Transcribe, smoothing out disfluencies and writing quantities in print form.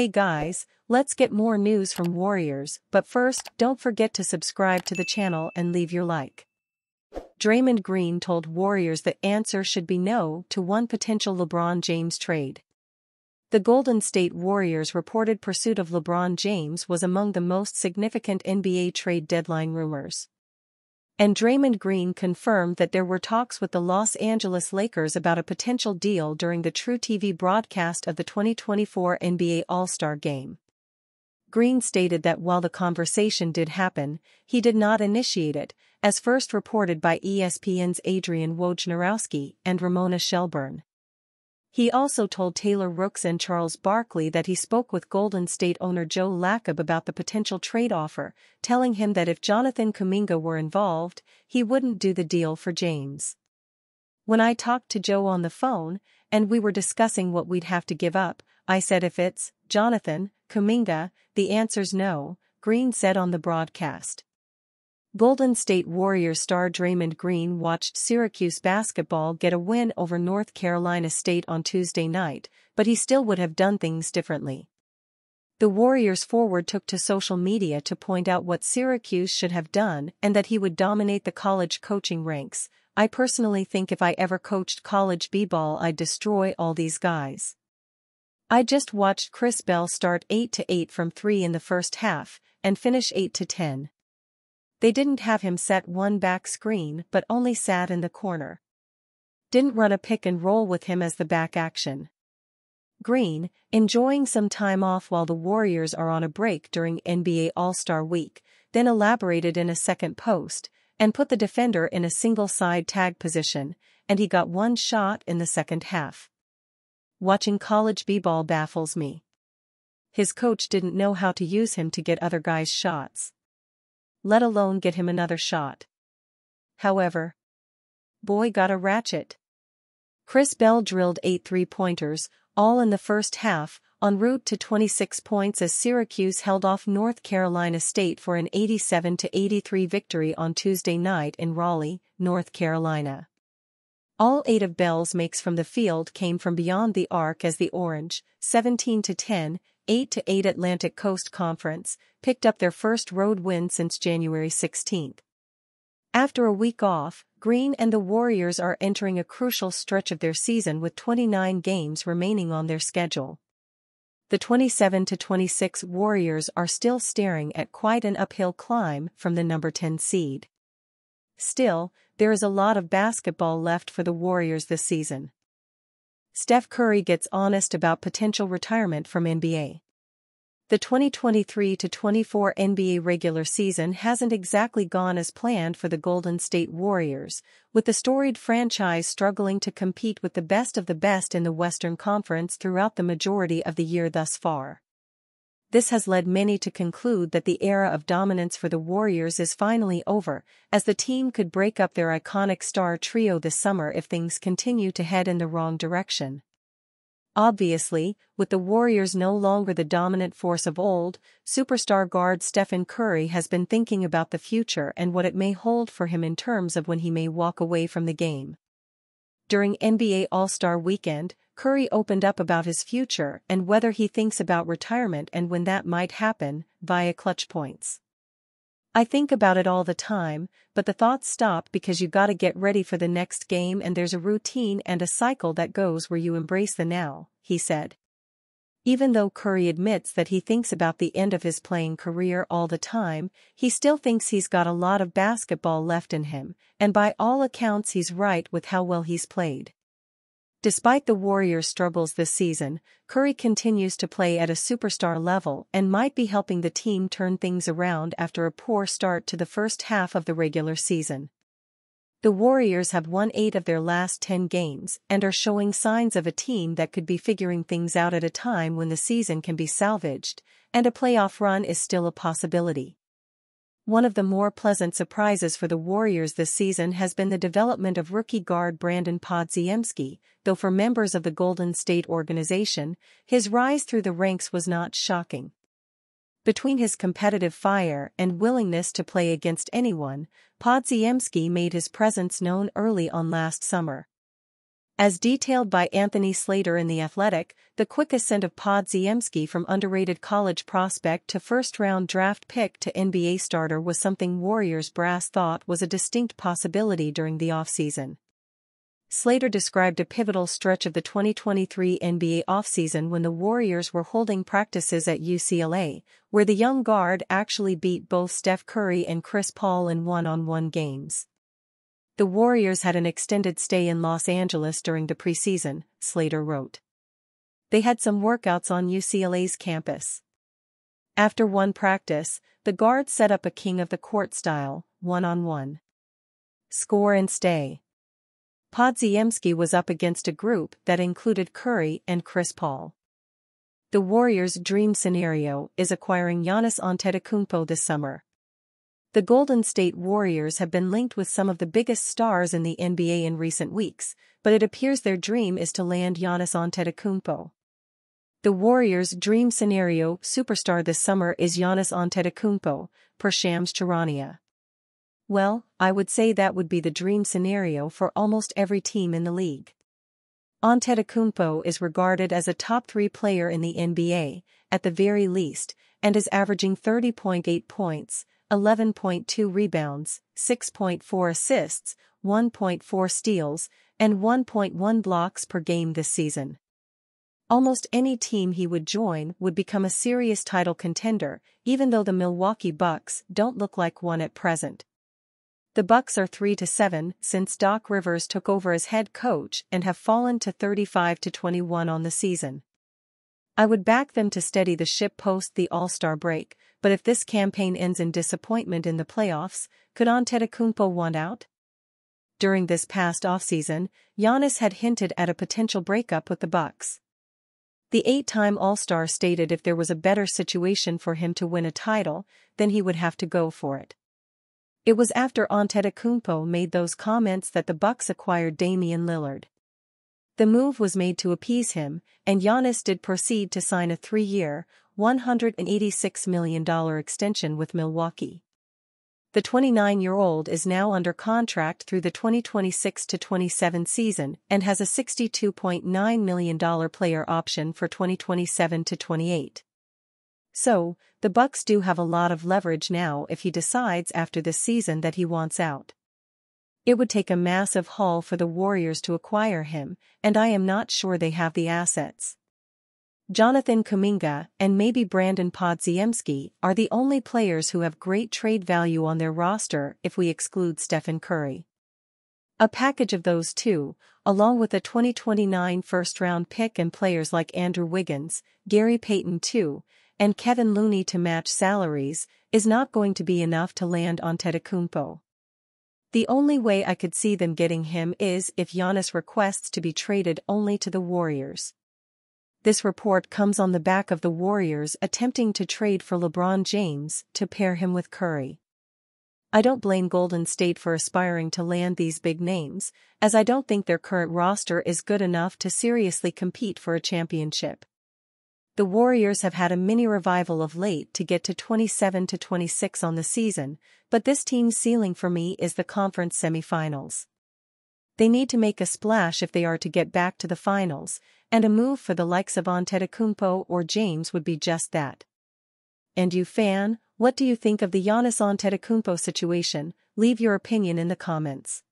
Hey guys, let's get more news from Warriors, but first, don't forget to subscribe to the channel and leave your like. Draymond Green told Warriors the answer should be no to one potential LeBron James trade. The Golden State Warriors reported pursuit of LeBron James was among the most significant NBA trade deadline rumors. And Draymond Green confirmed that there were talks with the Los Angeles Lakers about a potential deal during the True TV broadcast of the 2024 NBA All-Star Game. Green stated that while the conversation did happen, he did not initiate it, as first reported by ESPN's Adrian Wojnarowski and Ramona Shelburne. He also told Taylor Rooks and Charles Barkley that he spoke with Golden State owner Joe Lacob about the potential trade offer, telling him that if Jonathan Kuminga were involved, he wouldn't do the deal for James. When I talked to Joe on the phone, and we were discussing what we'd have to give up, I said if it's Jonathan Kuminga, the answer's no, Green said on the broadcast. Golden State Warriors star Draymond Green watched Syracuse basketball get a win over North Carolina State on Tuesday night, but he still would have done things differently. The Warriors forward took to social media to point out what Syracuse should have done and that he would dominate the college coaching ranks. I personally think if I ever coached college b-ball I'd destroy all these guys. I just watched Chris Bell start 8-8 from 3 in the first half, and finish 8-10. They didn't have him set one back screen but only sat in the corner. Didn't run a pick and roll with him as the back action. Green, enjoying some time off while the Warriors are on a break during NBA All-Star Week, then elaborated in a second post, and put the defender in a single-side tag position, and he got one shot in the second half. Watching college b-ball baffles me. His coach didn't know how to use him to get other guys shots, let alone get him another shot. However, boy got a ratchet. Chris Bell drilled 8 three-pointers, all in the first half, en route to 26 points as Syracuse held off North Carolina State for an 87-83 victory on Tuesday night in Raleigh, North Carolina. All 8 of Bell's makes from the field came from beyond the arc as the Orange, 17-10, 8-8 Atlantic Coast Conference, picked up their first road win since January 16. After a week off, Green and the Warriors are entering a crucial stretch of their season with 29 games remaining on their schedule. The 27-26 Warriors are still staring at quite an uphill climb from the number 10 seed. Still, there is a lot of basketball left for the Warriors this season. Steph Curry gets honest about potential retirement from NBA. The 2023-24 NBA regular season hasn't exactly gone as planned for the Golden State Warriors, with the storied franchise struggling to compete with the best of the best in the Western Conference throughout the majority of the year thus far. This has led many to conclude that the era of dominance for the Warriors is finally over, as the team could break up their iconic star trio this summer if things continue to head in the wrong direction. Obviously, with the Warriors no longer the dominant force of old, superstar guard Stephen Curry has been thinking about the future and what it may hold for him in terms of when he may walk away from the game. During NBA All-Star Weekend, Curry opened up about his future and whether he thinks about retirement and when that might happen, via Clutch Points. I think about it all the time, but the thoughts stop because you gotta get ready for the next game and there's a routine and a cycle that goes where you embrace the now, he said. Even though Curry admits that he thinks about the end of his playing career all the time, he still thinks he's got a lot of basketball left in him, and by all accounts he's right with how well he's played. Despite the Warriors' struggles this season, Curry continues to play at a superstar level and might be helping the team turn things around after a poor start to the first half of the regular season. The Warriors have won 8 of their last 10 games and are showing signs of a team that could be figuring things out at a time when the season can be salvaged, and a playoff run is still a possibility. One of the more pleasant surprises for the Warriors this season has been the development of rookie guard Brandon Podziemski, though for members of the Golden State organization, his rise through the ranks was not shocking. Between his competitive fire and willingness to play against anyone, Podziemski made his presence known early on last summer. As detailed by Anthony Slater in The Athletic, the quick ascent of Podziemski from underrated college prospect to first-round draft pick to NBA starter was something Warriors brass thought was a distinct possibility during the offseason. Slater described a pivotal stretch of the 2023 NBA offseason when the Warriors were holding practices at UCLA, where the young guard actually beat both Steph Curry and Chris Paul in one-on-one games. The Warriors had an extended stay in Los Angeles during the preseason, Slater wrote. They had some workouts on UCLA's campus. After one practice, the guard set up a king of the court style, one-on-one. Score and stay. Podziemski was up against a group that included Curry and Chris Paul. The Warriors' dream scenario is acquiring Giannis Antetokounmpo this summer. The Golden State Warriors have been linked with some of the biggest stars in the NBA in recent weeks, but it appears their dream is to land Giannis Antetokounmpo. The Warriors' dream scenario superstar this summer is Giannis Antetokounmpo, per Shams Charania. Well, I would say that would be the dream scenario for almost every team in the league. Antetokounmpo is regarded as a top 3 player in the NBA, at the very least, and is averaging 30.8 points, 11.2 rebounds, 6.4 assists, 1.4 steals, and 1.1 blocks per game this season. Almost any team he would join would become a serious title contender, even though the Milwaukee Bucks don't look like one at present. The Bucks are 3-7 since Doc Rivers took over as head coach and have fallen to 35-21 on the season. I would back them to steady the ship post the All-Star break, but if this campaign ends in disappointment in the playoffs, could Antetokounmpo want out? During this past offseason, Giannis had hinted at a potential breakup with the Bucks. The 8-time All-Star stated if there was a better situation for him to win a title, then he would have to go for it. It was after Antetokounmpo made those comments that the Bucks acquired Damian Lillard. The move was made to appease him, and Giannis did proceed to sign a 3-year, $186 million extension with Milwaukee. The 29-year-old is now under contract through the 2026-27 season and has a $62.9 million player option for 2027-28. So, the Bucks do have a lot of leverage now if he decides after this season that he wants out. It would take a massive haul for the Warriors to acquire him, and I am not sure they have the assets. Jonathan Kuminga and maybe Brandon Podziemski are the only players who have great trade value on their roster if we exclude Stephen Curry. A package of those two, along with a 2029 first-round pick and players like Andrew Wiggins, Gary Payton II, and Kevin Looney to match salaries, is not going to be enough to land Antetokounmpo. The only way I could see them getting him is if Giannis requests to be traded only to the Warriors. This report comes on the back of the Warriors attempting to trade for LeBron James to pair him with Curry. I don't blame Golden State for aspiring to land these big names, as I don't think their current roster is good enough to seriously compete for a championship. The Warriors have had a mini revival of late to get to 27-26 on the season, but this team's ceiling for me is the conference semifinals. They need to make a splash if they are to get back to the finals, and a move for the likes of Antetokounmpo or James would be just that. And you fan, what do you think of the Giannis Antetokounmpo situation? Leave your opinion in the comments.